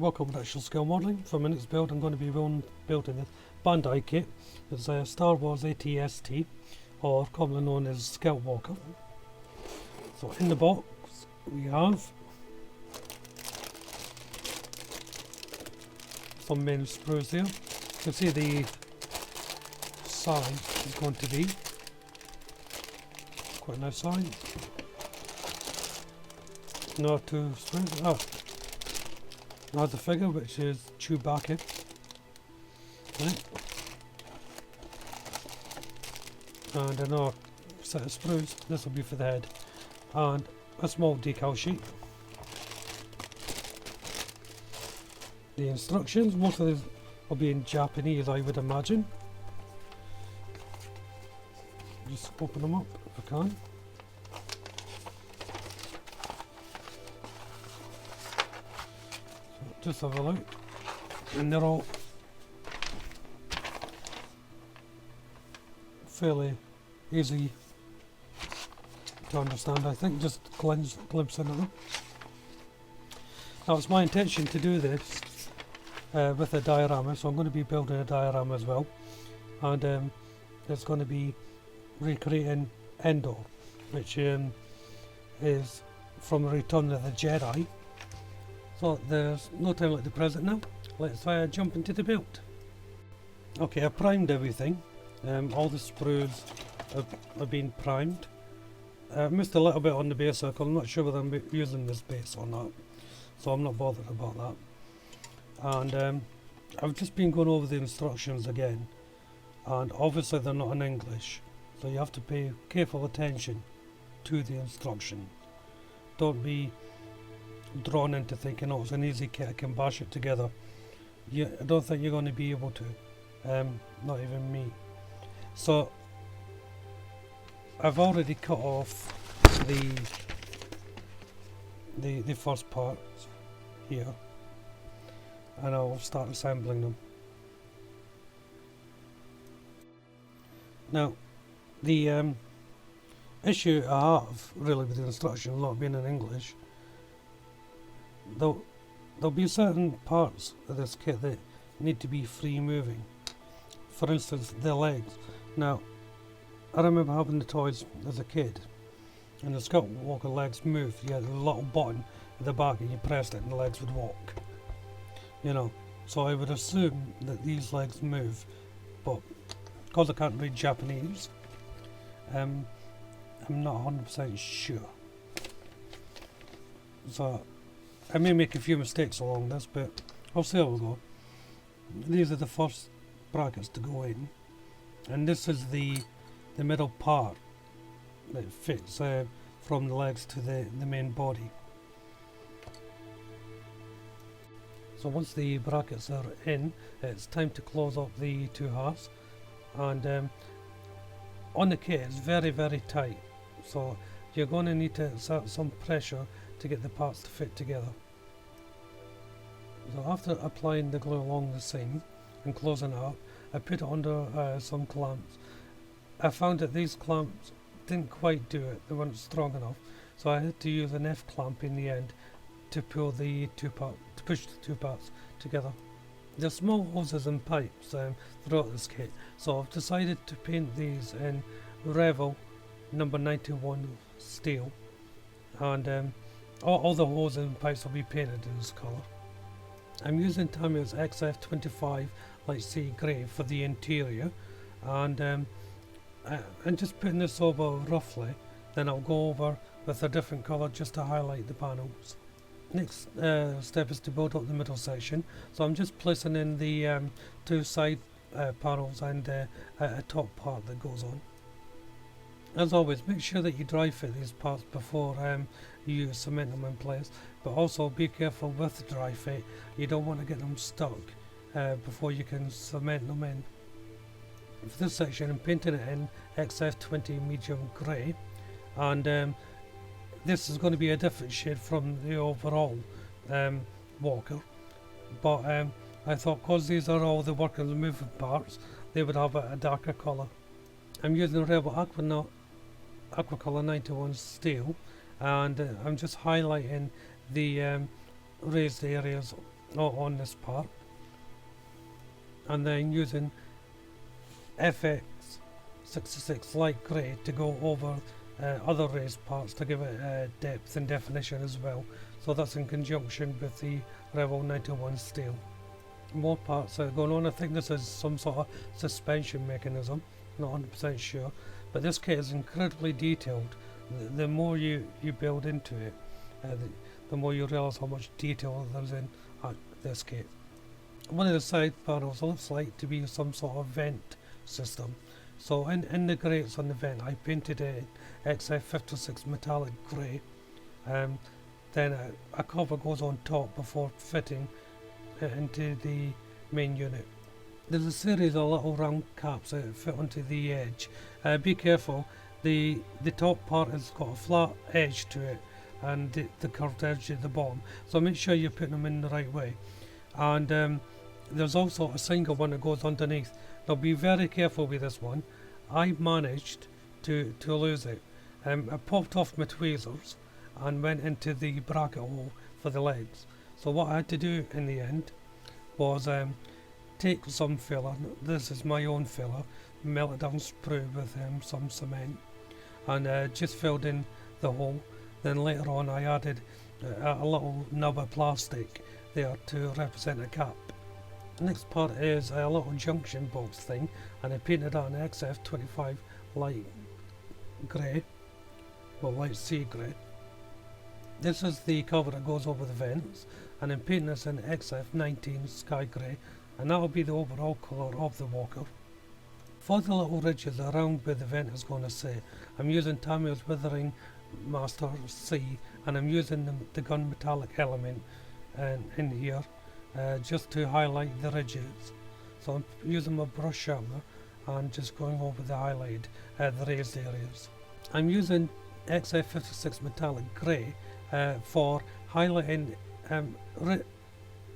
Welcome to Actual Scale Modelling. For my next build I'm going to be building this BanDai kit. It's a Star Wars ATST, or commonly known as Scout Walker. So in the box we have some main sprues here. You can see the size is going to be quite a nice size. Now two sprues. Now the figure, which is Chewbacca. Right. And another set of sprues. This will be for the head. And a small decal sheet. The instructions, most of these will be in Japanese, I would imagine. Just open them up if I can. Just have a look, and they're all fairly easy to understand, I think, just glimpsing at them. Now it's my intention to do this with a diorama, so I'm going to be building a diorama as well, and it's going to be recreating Endor, which is from Return of the Jedi. So there's no time like the present now. Let's jump into the build. Okay, I primed everything. All the sprues have been primed. I missed a little bit on the base circle. I'm not sure whether I'm using this base or not, so I'm not bothered about that. And I've just been going over the instructions again, and obviously they're not in English, so you have to pay careful attention to the instruction. Don't be drawn into thinking, oh, it's an easy kit, I can bash it together. I don't think you're going to be able to, not even me. So I've already cut off the first parts here, and I'll start assembling them. Now the issue I have really with the instruction not being in English, there'll be certain parts of this kit that need to be free moving. For instance, the legs. Now, I remember having the toys as a kid, and the Scout Walker legs moved. You had a little button at the back and you pressed it and the legs would walk. You know, so I would assume that these legs move, but because I can't read Japanese, I'm not 100% sure. So I may make a few mistakes along this, but I'll see how we go. These are the first brackets to go in, and this is the middle part that fits from the legs to the main body. So once the brackets are in, it's time to close up the two halves, and on the kit it's very, very tight, so you're going to need to exert some pressure to get the parts to fit together. So after applying the glue along the seam and closing it up, I put it under some clamps. I found that these clamps didn't quite do it, they weren't strong enough, so I had to use an F clamp in the end to pull the push the two parts together. There's small hoses and pipes throughout this kit, so I've decided to paint these in Revel number 91 steel, and all the hoses and pipes will be painted in this colour. I'm using Tamiya's XF25 light sea grey for the interior, and I'm just putting this over roughly, then I'll go over with a different colour just to highlight the panels. Next step is to build up the middle section, so I'm just placing in the two side panels and a top part that goes on. As always, make sure that you dry fit these parts before you cement them in place, but also be careful with the dry fit. You don't want to get them stuck before you can cement them in. For this section I'm painting it in XF20 medium grey, and this is going to be a different shade from the overall Walker, but I thought because these are all the working and moving parts, they would have a darker colour. I'm using Rebel Aquacolor 91 steel, and I'm just highlighting the raised areas on this part, and then using FX66 light grey to go over other raised parts to give it depth and definition as well. So that's in conjunction with the Rebel 91 steel. More parts are going on. I think this is some sort of suspension mechanism, not 100% sure, but this kit is incredibly detailed. The more you build into it, the more you realise how much detail there's in this kit. One of the side panels looks like to be some sort of vent system. So in the grates on the vent, I painted it XF56 metallic grey. Then a cover goes on top before fitting into the main unit. There's a series of little round caps that fit onto the edge. Be careful, the top part has got a flat edge to it and the curved edge at the bottom, so make sure you're putting them in the right way. And there's also a single one that goes underneath. Now be very careful with this one. I managed to lose it. I popped off my tweezers and went into the bracket hole for the legs. So what I had to do in the end was take some filler, this is my own filler, melt it down, sprue with some cement, and just filled in the hole. Then later on I added a little nub of plastic there to represent a cap. The next part is a little junction box thing, and I painted on XF25 light grey, well light sea grey. This is the cover that goes over the vents, and I'm painting this in XF19 sky grey, and that will be the overall colour of the walker. For the little ridges around where the vent is going to sit, I'm using Tamiya's Withering Master C, and I'm using the gun metallic element in here just to highlight the ridges. So I'm using my brush sharpener and just going over the highlight, the raised areas. I'm using XF56 metallic grey for highlighting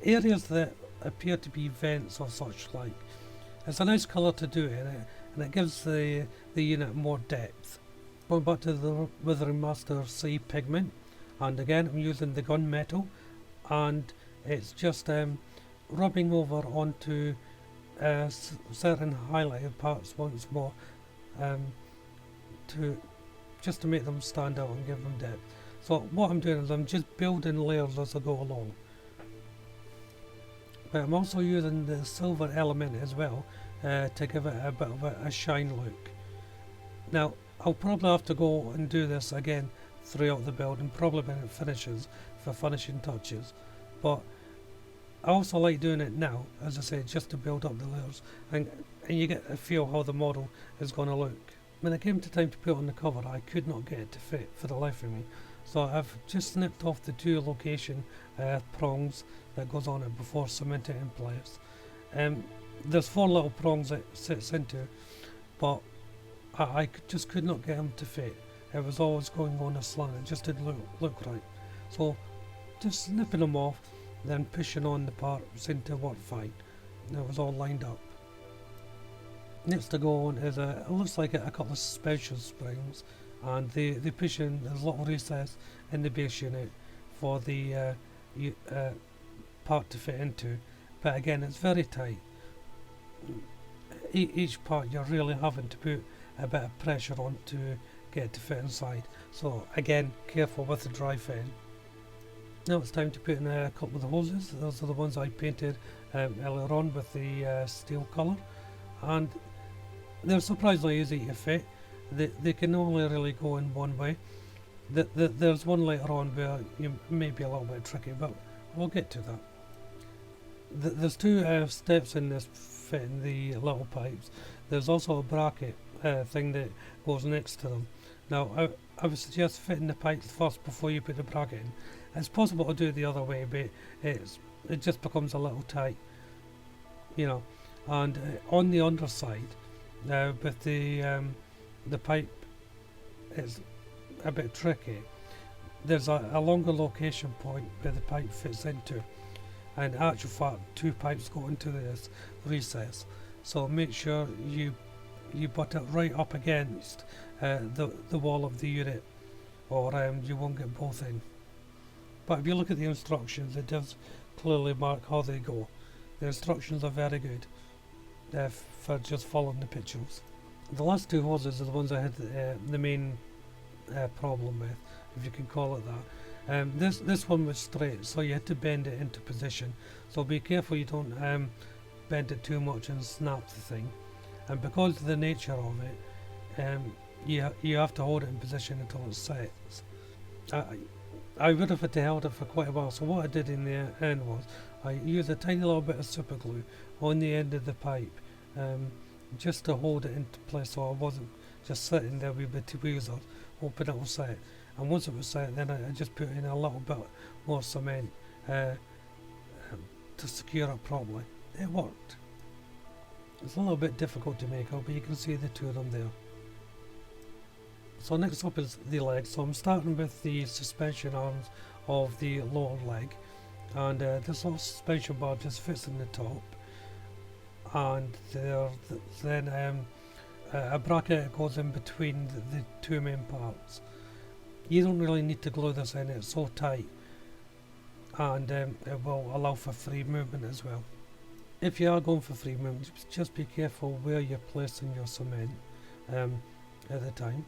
areas that appear to be vents or such like. It's a nice colour to do it, and it gives the unit more depth. Going back to the Withering Master C pigment, and again I'm using the gunmetal, and it's just rubbing over onto certain highlighted parts once more, just to make them stand out and give them depth. So what I'm doing is I'm just building layers as I go along. But I'm also using the silver element as well to give it a bit of a shine look. Now I'll probably have to go and do this again throughout the build, and probably when it finishes for finishing touches. But I also like doing it now, as I say, just to build up the layers, and you get a feel how the model is going to look. When it came to time to put on the cover, I could not get it to fit for the life of me. So I've just snipped off the two location prongs that goes on it before cementing it in place. There's 4 little prongs it sits into, but I just could not get them to fit. It was always going on a slant, it just didn't look right. So just snipping them off, then pushing on the parts into work fine. And it was all lined up. Next to go on is it looks like a couple of special springs, and they push in, there's a little recess in the base unit for the part to fit into, but again it's very tight. Each part you're really having to put a bit of pressure on to get it to fit inside, so again careful with the dry fitting. Now it's time to put in a couple of the hoses. Those are the ones I painted earlier on with the steel colour, and they're surprisingly easy to fit. They can only really go in one way. There's one later on where you may be a little bit tricky, but we'll get to that. There's 2 steps in this fitting the little pipes. There's also a bracket thing that goes next to them. Now I would suggest fitting the pipes first before you put the bracket in. It's possible to do it the other way, but it just becomes a little tight, you know. And on the underside, with the pipe, it's a bit tricky. There's a longer location point where the pipe fits into, and in actual fact 2 pipes go into this recess. So make sure you butt it right up against the wall of the unit, or you won't get both in. But if you look at the instructions, it does clearly mark how they go. The instructions are very good for just following the pictures. The last two hoses are the ones I had the main problem with, if you can call it that. This one was straight, so you had to bend it into position. So be careful you don't bend it too much and snap the thing. And because of the nature of it, you have to hold it in position until it sets. I would have had to hold it for quite a while, so what I did in the end was I used a tiny little bit of super glue on the end of the pipe, just to hold it into place, so I wasn't just sitting there with the tweezers hoping it will set. And once it was set, then I just put in a little bit more cement to secure it properly. It worked. It's a little bit difficult to make out, but you can see the two of them there. So next up is the leg. So I'm starting with the suspension arms of the lower leg, and this little suspension bar just fits in the top, and then a bracket goes in between the two main parts. You don't really need to glue this in, it's so tight, and it will allow for free movement as well. If you are going for free movement, just be careful where you're placing your cement at the time,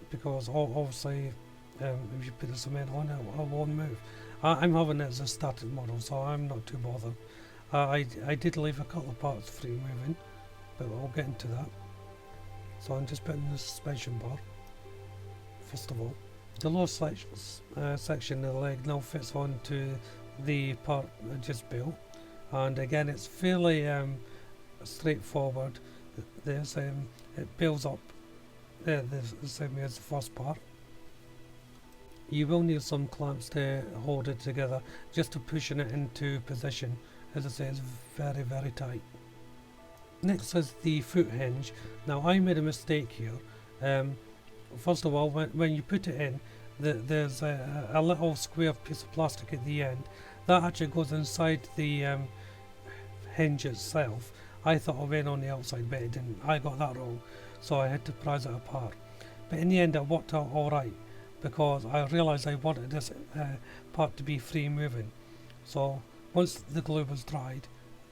because obviously if you put the cement on it won't move. I'm having it as a static model, so I'm not too bothered. I did leave a couple of parts free moving, but we'll get into that. So I'm just putting the suspension bar first of all. The lower section of the leg now fits onto the part I just built, and again it's fairly straightforward. It builds up the same as the first part. You will need some clamps to hold it together, just to pushing it into position. As I say, it's very, very tight. Next is the foot hinge. Now I made a mistake here. First of all, when you put it in, there's a little square piece of plastic at the end that actually goes inside the hinge itself. I thought it went on the outside, but it didn't. I got that wrong, so I had to prise it apart. But in the end it worked out alright, because I realised I wanted this part to be free moving. So once the glue was dried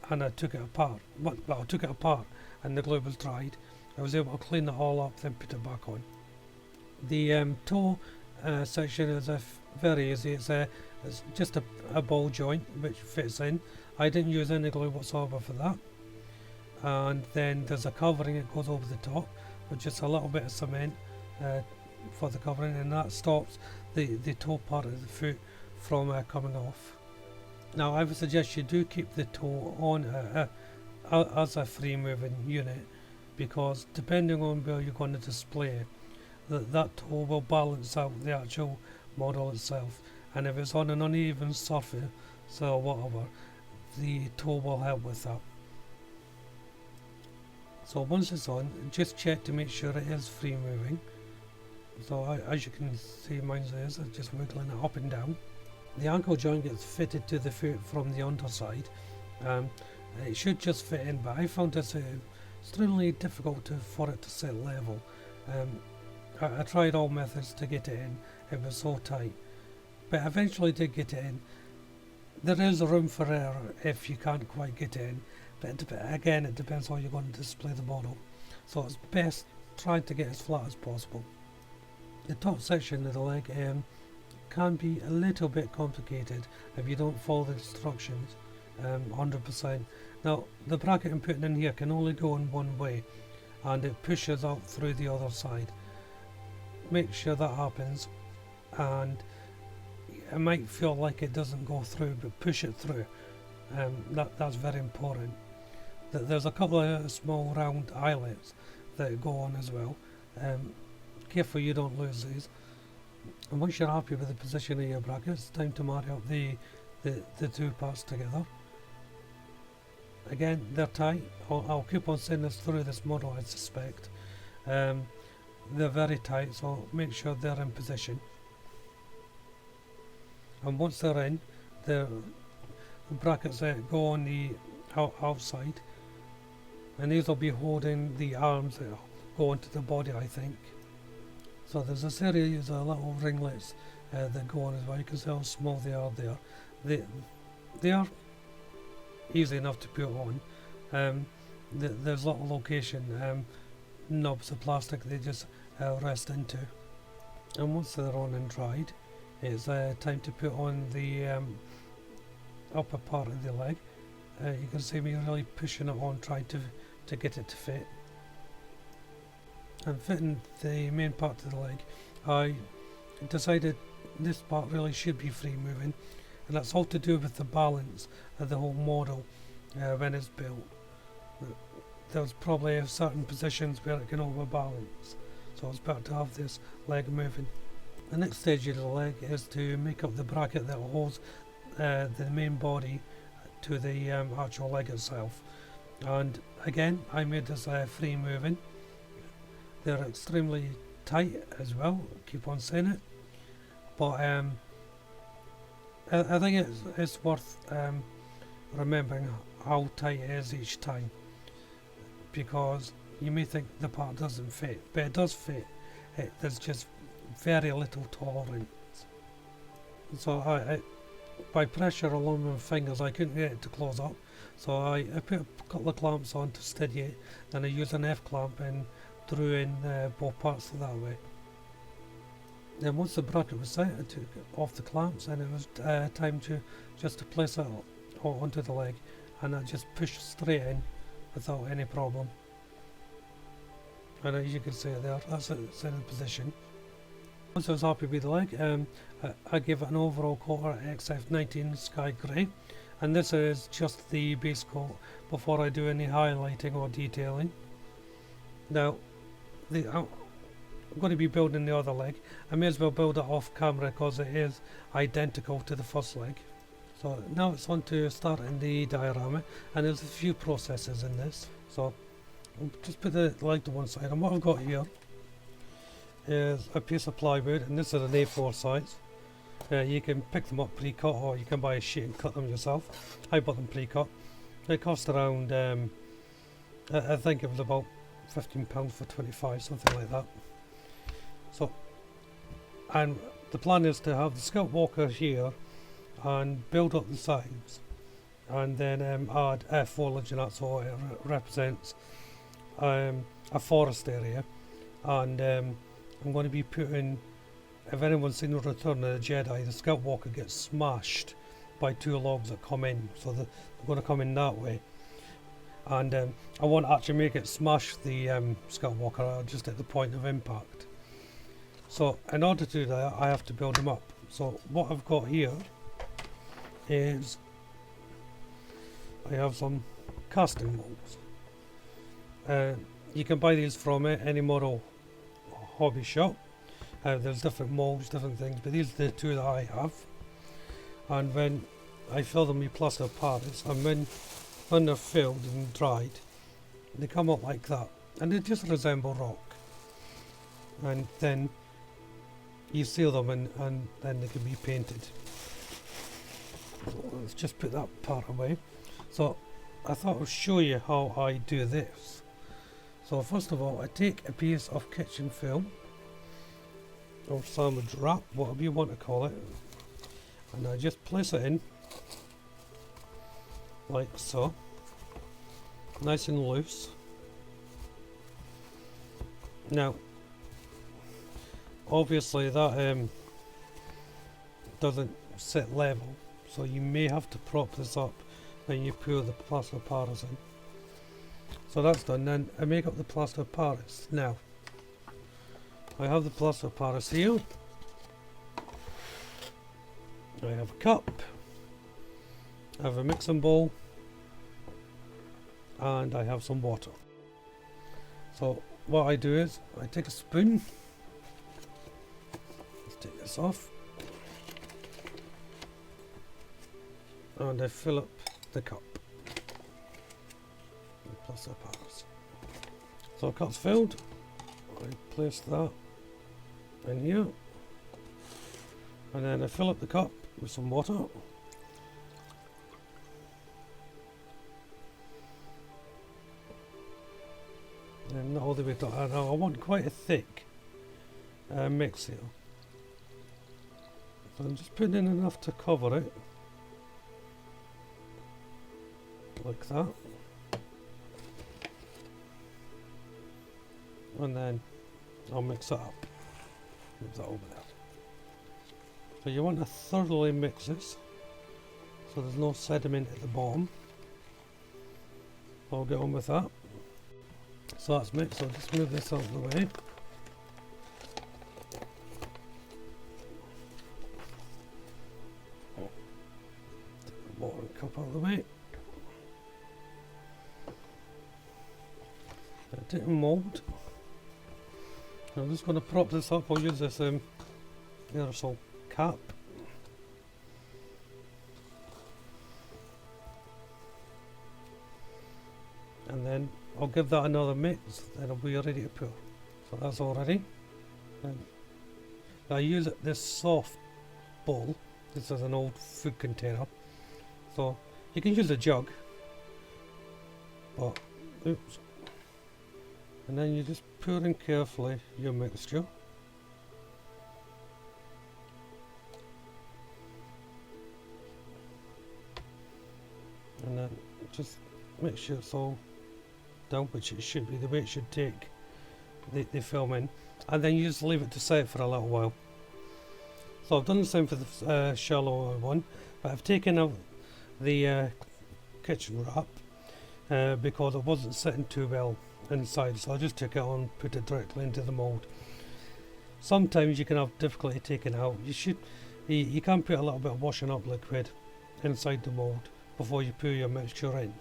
and I took it apart, I took it apart and the glue was dried, I was able to clean it all up, then put it back on. The toe section is very easy. It's just a ball joint which fits in. I didn't use any glue whatsoever for that. And then there's a covering that goes over the top with just a little bit of cement for the covering, and that stops the toe part of the foot from coming off. Now I would suggest you do keep the toe on as a free moving unit, because depending on where you're going to display it, that toe will balance out the actual model itself, and if it's on an uneven surface or whatever, the toe will help with that. So once it's on, just check to make sure it is free moving. So as you can see, mine is just wiggling it up and down. The ankle joint gets fitted to the foot from the underside. It should just fit in, but I found this extremely difficult for it to sit level. I tried all methods to get it in, it was so tight, but eventually did get it in. There is room for error if you can't quite get it in, but again it depends how you're going to display the model, so it's best trying to get as flat as possible. The top section of the leg can be a little bit complicated if you don't follow the instructions 100%. Now the bracket I'm putting in here can only go in one way, and it pushes out through the other side. Make sure that happens, and it might feel like it doesn't go through, but push it through. That's very important. There's a couple of small round eyelets that go on as well. Careful you don't lose these. And once you're happy with the position of your bracket, it's time to marry up the two parts together. Again, they're tight. I'll keep on saying this through this model, I suspect. They're very tight, so make sure they're in position. And once they're in, the brackets go on the outside, and these will be holding the arms that go into the body, I think. So there's a series of little ringlets that go on as well. You can see how small they are there. they are easy enough to put on. There's a lot of location knobs of plastic they just rest into, and once they're on and dried, it's time to put on the upper part of the leg. You can see me really pushing it on, trying to get it to fit. And fitting the main part of the leg, I decided this part really should be free moving, and that's all to do with the balance of the whole model when it's built. There's probably certain positions where it can overbalance, so it's better to have this leg moving. The next stage of the leg is to make up the bracket that holds the main body to the actual leg itself, and again I made this free moving. They're extremely tight as well, keep on saying it, but I think it's worth remembering how tight it is each time, because you may think the part doesn't fit, but it does fit. There's just very little tolerance. So I by pressure along my fingers I couldn't get it to close up, so I put a couple of clamps on to steady it, then I used an F clamp and drew in both parts that way. Then once the bracket was set, I took off the clamps and it was time to place it onto the leg, and I just pushed straight in without any problem. And as you can see there, that's it's in position. Once I was happy with the leg, I gave it an overall coat of XF19 Sky Grey, and this is just the base coat before I do any highlighting or detailing. Now, I'm going to be building the other leg. I may as well build it off camera because it is identical to the first leg. So now it's on to starting the diorama, and there's a few processes in this. So I'll just put the leg to one side, and what I've got here is a piece of plywood, and this is an A4 size. You can pick them up pre-cut, or you can buy a sheet and cut them yourself. I bought them pre-cut. They cost around, I think it was about £15 for 25, something like that. So, and the plan is to have the scout walker here and build up the sides, and then add foliage, and that's what it represents a forest area. And I'm going to be putting, if anyone's seen the Return of the Jedi, the scout walker gets smashed by two logs that come in, so they're going to come in that way. And I won't actually make it smash the scout walker just at the point of impact. So in order to do that, I have to build them up. So what I've got here is I have some casting molds. You can buy these from any model hobby shop. There's different molds, different things, but these are the two that I have. And when I fill them with plaster of Paris, and when they're filled and dried, they come up like that, and they just resemble rock. And then you seal them, and then they can be painted. So let's just put that part away. So I thought I'd show you how I do this. So first of all, I take a piece of kitchen film, or sandwich wrap, whatever you want to call it, and I just place it in like so, nice and loose. Now obviously that doesn't sit level, so you may have to prop this up when you pour the plaster of Paris in. So that's done. Then I make up the plaster of Paris. Now I have the plaster of Paris here, I have a cup, I have a mixing bowl, and I have some water. So what I do is I take a spoon, let's take this off, and I fill up the cup with plaster of Paris. So the cup's filled, I place that in here, and then I fill up the cup with some water. And not all the way down. I want quite a thick mix here. So I'm just putting in enough to cover it. like that, and then I'll mix it up. Move that over there. So you want to thoroughly mix this so there's no sediment at the bottom. I'll get on with that. So that's mixed, so I'll just move this out of the way. Take the watering cup out of the way. Take a mould. I'm just going to prop this up. I'll use this aerosol cap. And then I'll give that another mix, then it'll be ready to pour. So that's all ready. And I use this soft bowl. This is an old food container. So you can use a jug. But, oops. And then you just pour in carefully your mixture. And then just make sure it's all down, which it should be, the way it should take the film in. And then you just leave it to set for a little while. So I've done the same for the shallower one, but I've taken out the kitchen wrap because it wasn't sitting too well inside, so I just took it on, put it directly into the mould. Sometimes you can have difficulty taking it out. You can put a little bit of washing up liquid inside the mould before you pour your mixture in,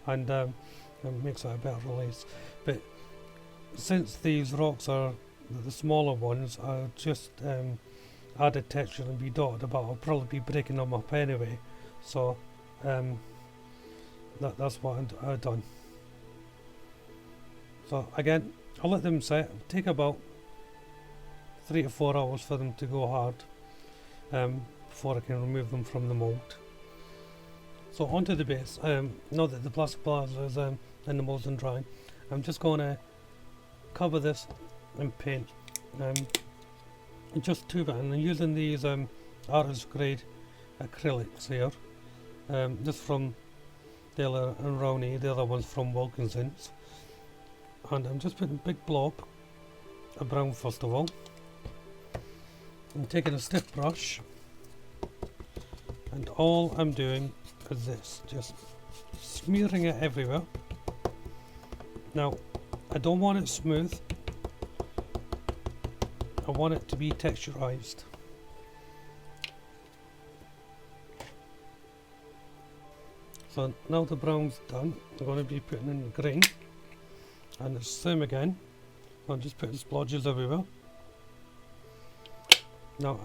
and it makes it a better release. But since these rocks are the smaller ones, I'll just added texture and be dotted about. I'll probably be breaking them up anyway, so that's what I've done. So again, I'll let them set. It'll take about 3 to 4 hours for them to go hard before I can remove them from the mould. So onto the base. Now that the plastic plaster is in the mould and drying, I'm just going to cover this in paint. Just two bits, and I'm using these artist grade acrylics here. This from Dale and Rowney, the other one's from Wilkinson's. And I'm just putting a big blob of brown first of all. I'm taking a stiff brush, and all I'm doing is this, just smearing it everywhere. Now, I don't want it smooth, I want it to be texturized. So now the brown's done, I'm going to be putting in the green. And it's the same again. I'm just putting splodges everywhere. Now,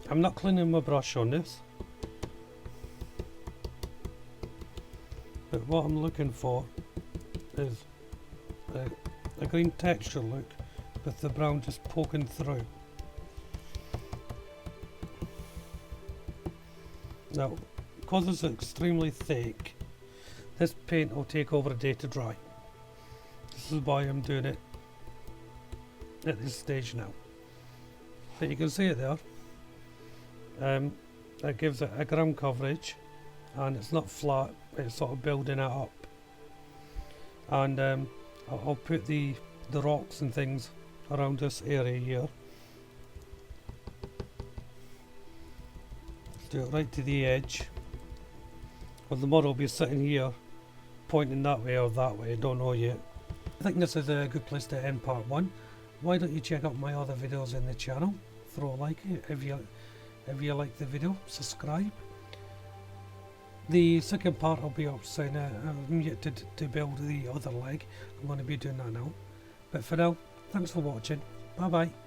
I'm not cleaning my brush on this, but what I'm looking for is a green texture look with the brown just poking through. Now, because it's extremely thick, this paint will take over a day to dry. This is why I'm doing it at this stage now. But you can see it there. It gives it a ground coverage, and it's not flat, it's sort of building it up. And I'll put the rocks and things around this area here. Let's do it right to the edge. Well, the model will be sitting here, pointing that way or that way, don't know yet. I think this is a good place to end part 1. Why don't you check out my other videos in the channel? Throw a like if you like the video, subscribe. The second part will be up soon. I'm yet to build the other leg. I'm going to be doing that now. But for now, thanks for watching. Bye bye.